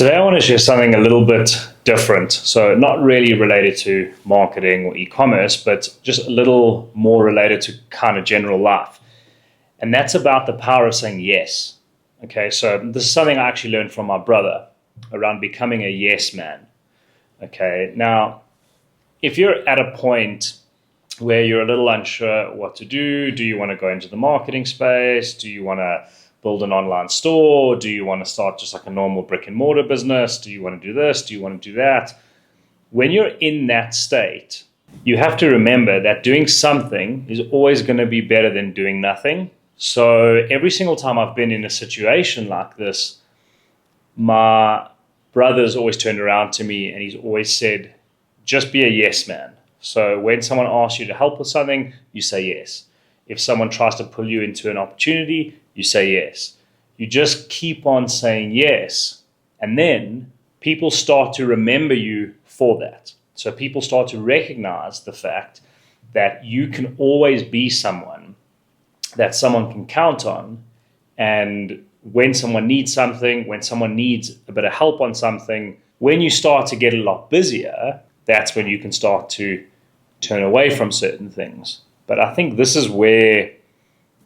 Today I want to share something a little bit different. So not really related to marketing or e-commerce, but just a little more related to kind of general life. And that's about the power of saying yes. Okay, so this is something I actually learned from my brother around becoming a yes man. Okay, now if you're at a point where you're a little unsure what to do you want to go into the marketing space? Do you want to build an online store? Do you want to start just like a normal brick and mortar business? Do you want to do this? Do you want to do that? When you're in that state, you have to remember that doing something is always going to be better than doing nothing. So every single time I've been in a situation like this, my brother's always turned around to me and he's always said, just be a yes man. So when someone asks you to help with something, you say yes. If someone tries to pull you into an opportunity, you say yes. You just keep on saying yes. And then people start to remember you for that. So people start to recognize the fact that you can always be someone that someone can count on. And when someone needs something, when someone needs a bit of help on something, when you start to get a lot busier, that's when you can start to turn away from certain things. But I think this is where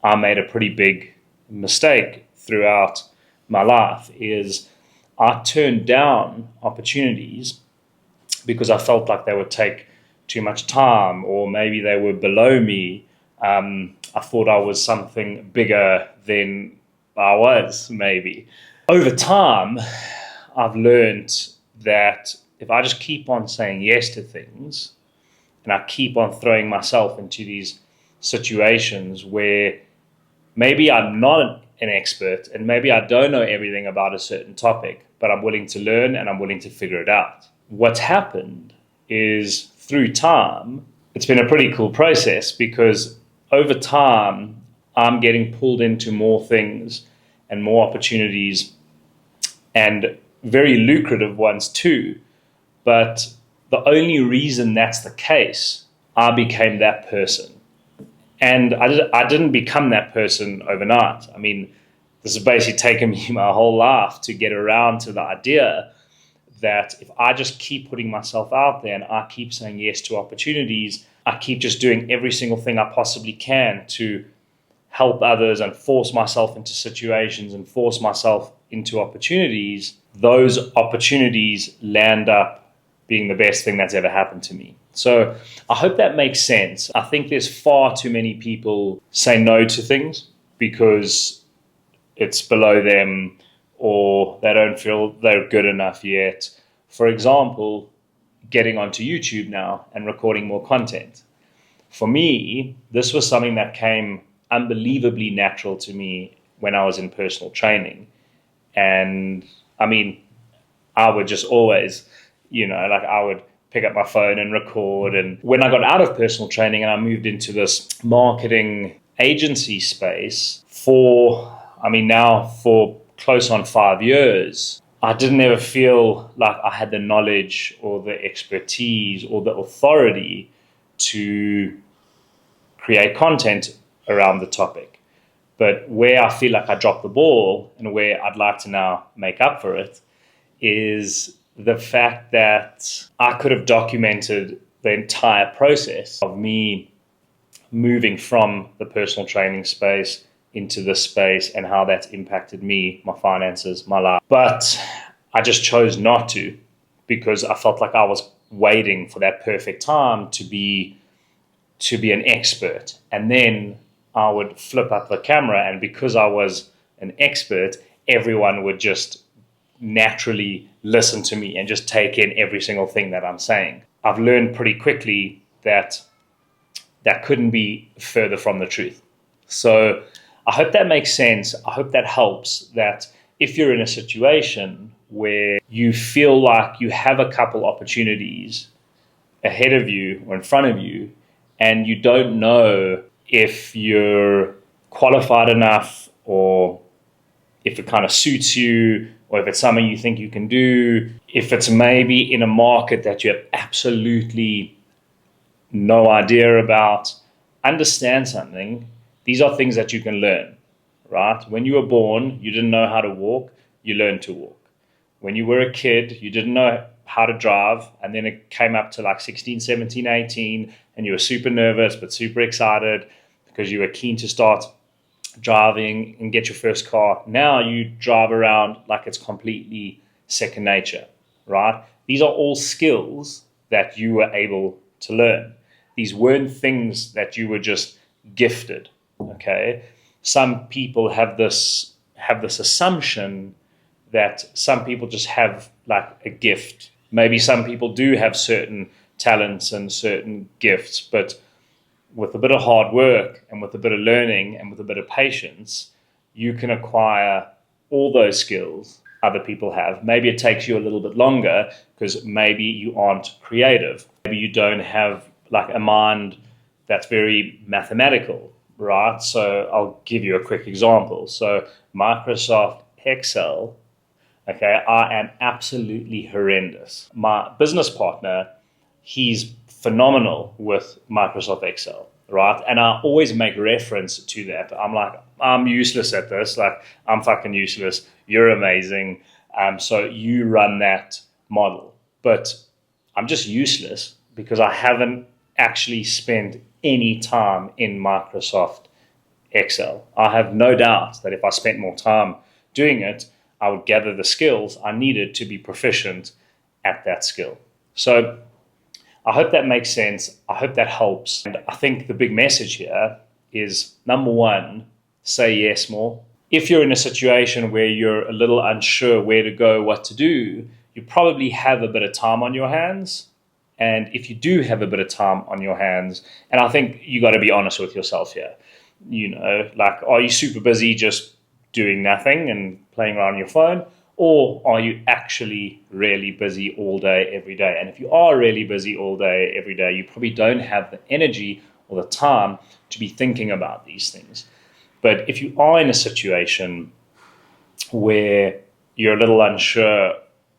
I made a pretty big mistake throughout my life is I turned down opportunities because I felt like they would take too much time, or maybe they were below me. I thought I was something bigger than I was, maybe. Over time, I've learned that if I just keep on saying yes to things and I keep on throwing myself into these situations where maybe I'm not an expert and maybe I don't know everything about a certain topic, but I'm willing to learn and I'm willing to figure it out. What's happened is through time, it's been a pretty cool process because over time, I'm getting pulled into more things and more opportunities and very lucrative ones too. But the only reason that's the case, I became that person. And I didn't become that person overnight. I mean, this has basically taken me my whole life to get around to the idea that if I just keep putting myself out there and I keep saying yes to opportunities, I keep just doing every single thing I possibly can to help others and force myself into situations and force myself into opportunities, those opportunities land up being the best thing that's ever happened to me. So I hope that makes sense. I think there's far too many people say no to things because it's below them or they don't feel they're good enough yet. For example, getting onto YouTube now and recording more content. For me, this was something that came unbelievably natural to me when I was in personal training. And I mean, I would just always, like I would pick up my phone and record. And when I got out of personal training and I moved into this marketing agency space now for close on 5 years, I didn't ever feel like I had the knowledge or the expertise or the authority to create content around the topic. But where I feel like I dropped the ball and where I'd like to now make up for it is the fact that I could have documented the entire process of me moving from the personal training space into this space and how that's impacted me, my finances, my life. But I just chose not to because I felt like I was waiting for that perfect time to be an expert. And then I would flip up the camera, and because I was an expert, everyone would just naturally listen to me and just take in every single thing that I'm saying. I've learned pretty quickly that couldn't be further from the truth. So I hope that makes sense. I hope that helps, that if you're in a situation where you feel like you have a couple opportunities ahead of you or in front of you, and you don't know if you're qualified enough or if it kind of suits you, or if it's something you think you can do, if it's maybe in a market that you have absolutely no idea about, understand something. These are things that you can learn, right? When you were born, you didn't know how to walk, you learned to walk. when you were a kid, you didn't know how to drive, and then it came up to like 16, 17, 18, and you were super nervous but super excited because you were keen to start driving and get your first car. Now you drive around like it's completely second nature, right? These are all skills that you were able to learn. These weren't things that you were just gifted, okay? Some people have this assumption that some people just have like a gift. Maybe some people do have certain talents and certain gifts, but with a bit of hard work and with a bit of learning and with a bit of patience, you can acquire all those skills other people have. Maybe it takes you a little bit longer because maybe you aren't creative. Maybe you don't have like a mind that's very mathematical, right? So I'll give you a quick example. So Microsoft Excel, okay, I am absolutely horrendous. My business partner, he's phenomenal with Microsoft Excel, right? And I always make reference to that. I'm like, I'm useless at this. Like, I'm fucking useless. You're amazing. So you run that model. But I'm just useless because I haven't actually spent any time in Microsoft Excel. I have no doubt that if I spent more time doing it, I would gather the skills I needed to be proficient at that skill. So I hope that makes sense. I hope that helps. And I think the big message here is, number one, say yes more. If you're in a situation where you're a little unsure where to go, what to do, you probably have a bit of time on your hands. And if you do have a bit of time on your hands, and I think you got to be honest with yourself here, you know, like, are you super busy just doing nothing and playing around on your phone? Or are you actually really busy all day, every day? And if you are really busy all day, every day, you probably don't have the energy or the time to be thinking about these things. But if you are in a situation where you're a little unsure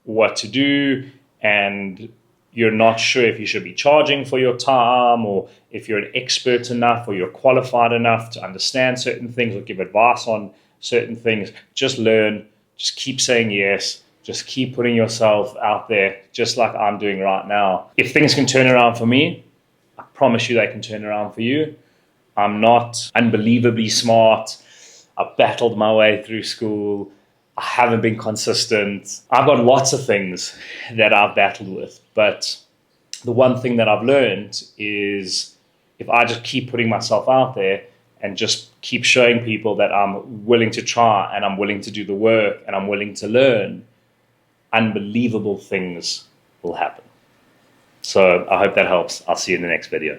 what to do and you're not sure if you should be charging for your time, or if you're an expert enough or you're qualified enough to understand certain things or give advice on certain things, just learn. Just keep saying yes. Just keep putting yourself out there, just like I'm doing right now. If things can turn around for me, I promise you they can turn around for you. I'm not unbelievably smart. I've battled my way through school. I haven't been consistent. I've got lots of things that I've battled with. But the one thing that I've learned is if I just keep putting myself out there and just keep showing people that I'm willing to try and I'm willing to do the work and I'm willing to learn, unbelievable things will happen. So I hope that helps. I'll see you in the next video.